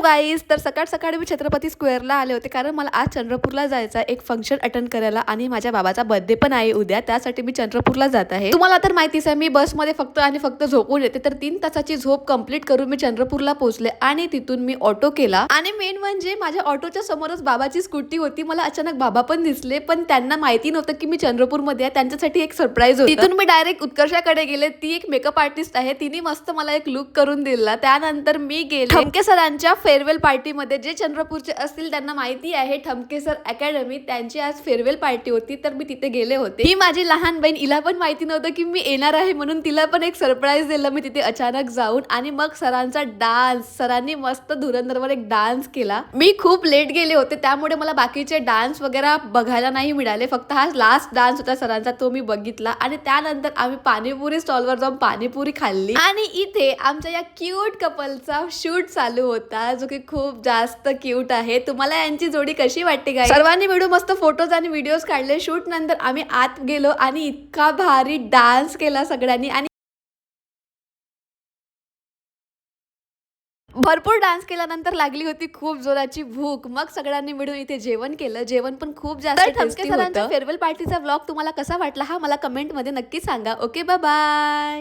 Guys, तर सकाळ सकाळी मी छत्रपती स्क्वेअरला आले होते कारण मला आज चंद्रपूरला जायचं आहे एक फंक्शन अटेंड करायला आणि माझ्या बाबाचा बर्थडे पण आहे उद्या, त्यासाठी मी चंद्रपूरला जात आहे। तुम्हाला तर माहितीच आहे मी बसमध्ये फक्त आणि फक्त झोपून येते, तर 3 तासाची झोप कंप्लीट करून मी चंद्रपूरला पोहोचले आणि तिथून मी ऑटो केला आणि मेन म्हणजे माझ्या ऑटोच्या समोरच बाबाची स्कूटी होती। मला अचानक बाबा पण दिसले, पण त्यांना माहिती नव्हतं की मी चंद्रपूरमध्ये आहे, त्यांच्यासाठी एक सरप्राईज होतं। तिथून मी डायरेक्ट उत्कर्षाकडे गेले, ती एक मेकअप आर्टिस्ट आहे, तिने मस्त मला एक लुक करून दिला। त्यानंतर मी गेले ठमके सरांच्या फेअरवेल पार्टीमध्ये, जे चंद्रपूरचे असतील त्यांना माहिती आहे ठमके सर अकॅडमी, त्यांची आज फेअरवेल पार्टी होती, तर मी तिथे गेले होते। ही माझी लहान बहीण, हिला पण माहिती नव्हतं की मी येणार आहे म्हणून तिला पण एक सरप्राईज दिला मी तिथे अचानक जाऊन। आणि मग सरांचा डान्स, सरांनी मस्त धुरंधरवर एक डान्स केला। मी खूप लेट गेले होते त्यामुळे मला बाकीचे डान्स वगैरे बघायला नाही मिळाले, फक्त हा लास्ट डान्स होता सरांचा, तो मी बघितला। आणि त्यानंतर आम्ही पाणीपुरी स्टॉलवर जाऊन पाणीपुरी खाल्ली आणि इथे आमच्या या क्यूट कपलचा शूट चालू होता, जो की खूप जास्त क्यूट आहे। तुम्हाला यांची जोडी कशी वाटते गाईस? सर्वांनी मिळून मस्त फोटोज आणि व्हिडिओज काढले। शूट नंतर आम्ही आत गेलो आणि इतका भारी डान्स केला सगळ्यांनी आणि भरपूर डान्स केल्यानंतर लागली होती खूप जोराची भूक। मग सगळ्यांनी मिळून इथे जेवण केलं, जेवण पण खूप जास्त टेस्टी होतं। फेअरवेल पार्टीचा व्लॉग तुम्हाला कसा वाटला हा मला कमेंट मध्ये नक्की सांगा। Okay, bye bye.